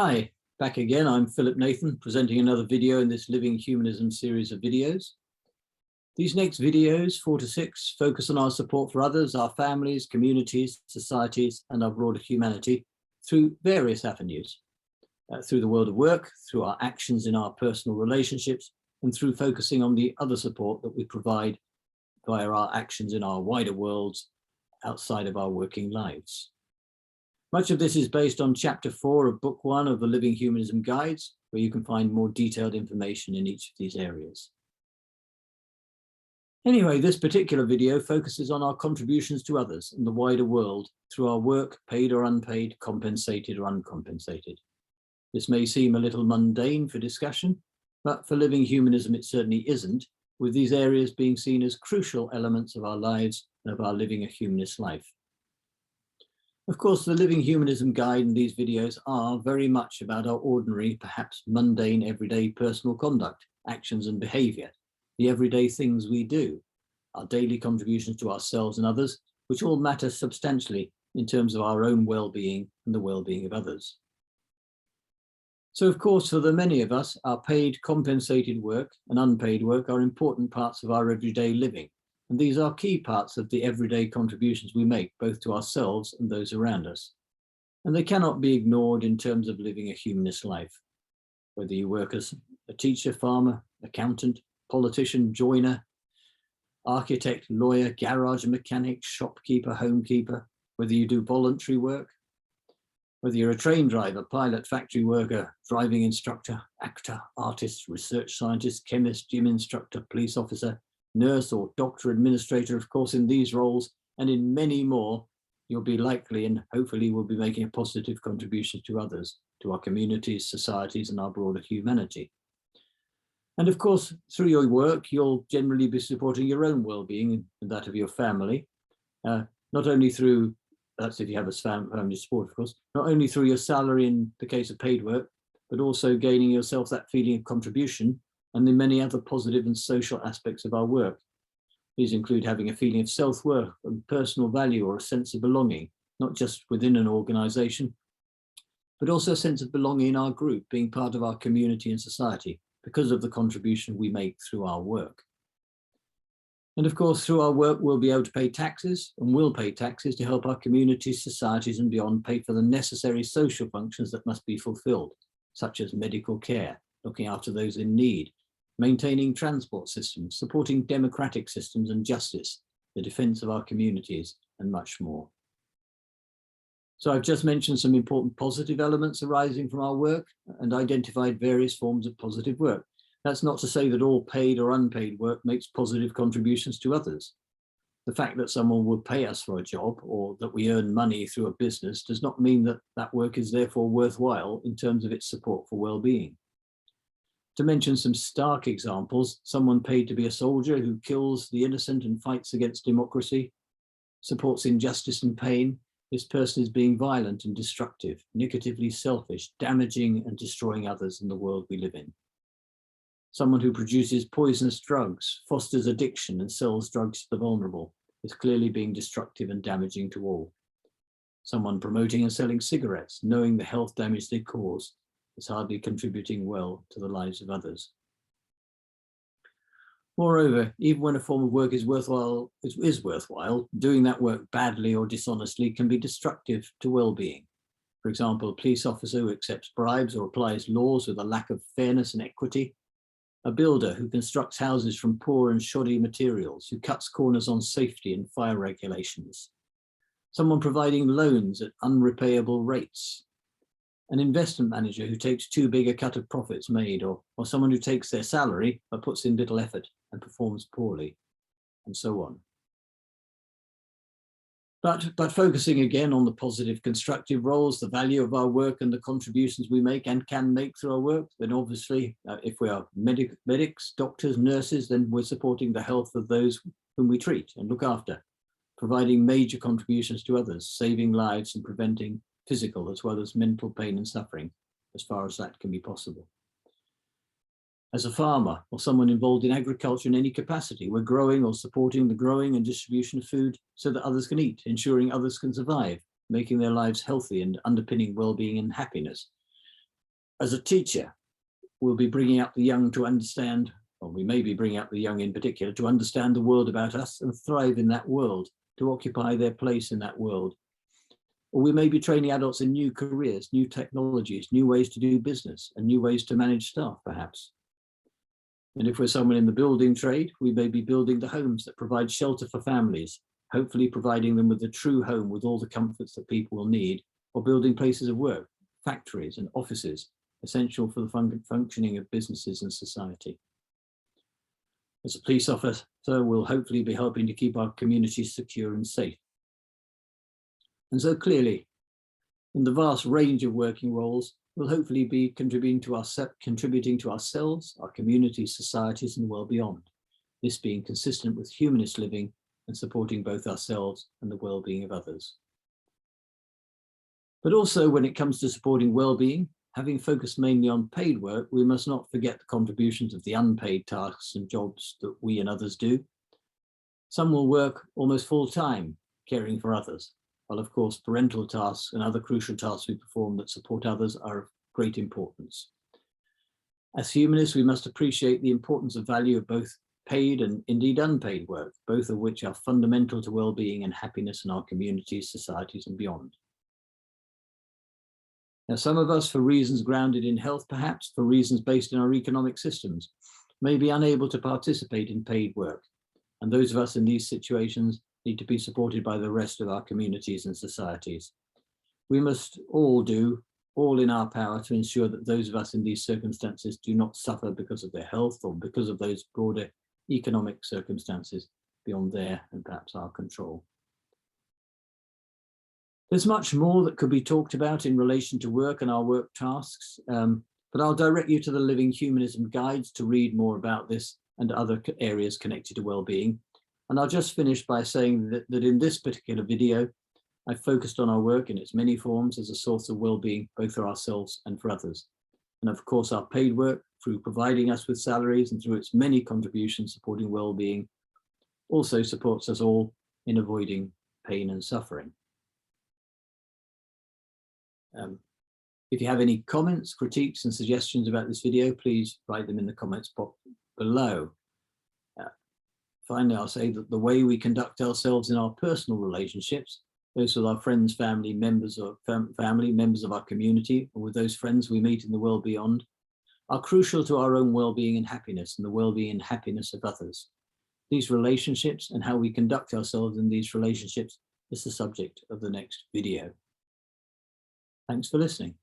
Hi, back again. I'm Philip Nathan, presenting another video in this Living Humanism series of videos. These next videos, 4 to 6, focus on our support for others, our families, communities, societies, and our broader humanity through various avenues, through the world of work, through our actions in our personal relationships, and through focusing on the other support that we provide via our actions in our wider worlds outside of our working lives. Much of this is based on Chapter 4 of Book 1 of the Living Humanism Guides, where you can find more detailed information in each of these areas. Anyway, this particular video focuses on our contributions to others and the wider world through our work, paid or unpaid, compensated or uncompensated. This may seem a little mundane for discussion, but for Living Humanism it certainly isn't, with these areas being seen as crucial elements of our lives and of our living a humanist life. Of course, the Living Humanism Guide and these videos are very much about our ordinary, perhaps mundane, everyday personal conduct, actions and behaviour, the everyday things we do, our daily contributions to ourselves and others, which all matter substantially in terms of our own well-being and the well-being of others. So, of course, for the many of us, our paid, compensated work and unpaid work are important parts of our everyday living. And these are key parts of the everyday contributions we make, both to ourselves and those around us. And they cannot be ignored in terms of living a humanist life. Whether you work as a teacher, farmer, accountant, politician, joiner, architect, lawyer, garage mechanic, shopkeeper, homekeeper, whether you do voluntary work, whether you're a train driver, pilot, factory worker, driving instructor, actor, artist, research scientist, chemist, gym instructor, police officer, nurse or doctor, administrator, of course, in these roles and in many more, you'll be likely and hopefully will be making a positive contribution to others, to our communities, societies, and our broader humanity. And of course, through your work, you'll generally be supporting your own well-being and that of your family, not only through, that's if you have a family support, of course, not only through your salary in the case of paid work, but also gaining yourself that feeling of contribution and the many other positive and social aspects of our work. These include having a feeling of self-worth and personal value or a sense of belonging, not just within an organisation, but also a sense of belonging in our group, being part of our community and society because of the contribution we make through our work. And of course, through our work, we'll be able to pay taxes and will pay taxes to help our communities, societies and beyond pay for the necessary social functions that must be fulfilled, such as medical care, looking after those in need, maintaining transport systems, supporting democratic systems and justice, the defence of our communities, and much more. So I've just mentioned some important positive elements arising from our work and identified various forms of positive work. That's not to say that all paid or unpaid work makes positive contributions to others. The fact that someone will pay us for a job or that we earn money through a business does not mean that that work is therefore worthwhile in terms of its support for well-being. To mention some stark examples, someone paid to be a soldier who kills the innocent and fights against democracy, supports injustice and pain. This person is being violent and destructive, negatively selfish, damaging and destroying others in the world we live in. Someone who produces poisonous drugs, fosters addiction and sells drugs to the vulnerable is clearly being destructive and damaging to all. Someone promoting and selling cigarettes, knowing the health damage they cause, is hardly contributing well to the lives of others. Moreover, even when a form of work is worthwhile, doing that work badly or dishonestly can be destructive to well-being. For example, a police officer who accepts bribes or applies laws with a lack of fairness and equity, a builder who constructs houses from poor and shoddy materials, who cuts corners on safety and fire regulations, someone providing loans at unrepayable rates, an investment manager who takes too big a cut of profits made, or someone who takes their salary but puts in little effort and performs poorly, and so on. But focusing again on the positive constructive roles, the value of our work and the contributions we make and can make through our work, then obviously if we are medics, doctors, nurses, then we're supporting the health of those whom we treat and look after, providing major contributions to others, saving lives and preventing physical as well as mental pain and suffering, as far as that can be possible. As a farmer or someone involved in agriculture in any capacity, we're growing or supporting the growing and distribution of food so that others can eat, ensuring others can survive, making their lives healthy and underpinning well-being and happiness. As a teacher, we'll be bringing up the young to understand, or we may be bringing up the young in particular, to understand the world about us and thrive in that world, to occupy their place in that world. Or we may be training adults in new careers, new technologies, new ways to do business, and new ways to manage staff, perhaps. And if we're someone in the building trade, we may be building the homes that provide shelter for families, hopefully providing them with a true home with all the comforts that people will need, or building places of work, factories and offices, essential for the functioning of businesses and society. As a police officer, we'll hopefully be helping to keep our communities secure and safe. And so clearly, in the vast range of working roles, we'll hopefully be contributing to ourselves, our communities, societies, and well beyond. This being consistent with humanist living and supporting both ourselves and the well-being of others. But also when it comes to supporting well-being, having focused mainly on paid work, we must not forget the contributions of the unpaid tasks and jobs that we and others do. Some will work almost full-time, caring for others, while of course parental tasks and other crucial tasks we perform that support others are of great importance. As humanists, we must appreciate the importance and value of both paid and indeed unpaid work, both of which are fundamental to well-being and happiness in our communities, societies, and beyond. Now, some of us, for reasons grounded in health, perhaps for reasons based in our economic systems, may be unable to participate in paid work. And those of us in these situations need to be supported by the rest of our communities and societies. We must all do all in our power to ensure that those of us in these circumstances do not suffer because of their health or because of those broader economic circumstances beyond their and perhaps our control. There's much more that could be talked about in relation to work and our work tasks, but I'll direct you to the Living Humanism guides to read more about this and other areas connected to well-being. And I'll just finish by saying that in this particular video, I focused on our work in its many forms as a source of well-being, both for ourselves and for others. And of course, our paid work, through providing us with salaries and through its many contributions supporting well-being, also supports us all in avoiding pain and suffering. If you have any comments, critiques, and suggestions about this video, please write them in the comments box below. Finally, I'll say that the way we conduct ourselves in our personal relationships, those with our friends, family, members of our community, or with those friends we meet in the world beyond, are crucial to our own well-being and happiness and the well-being and happiness of others. These relationships and how we conduct ourselves in these relationships is the subject of the next video. Thanks for listening.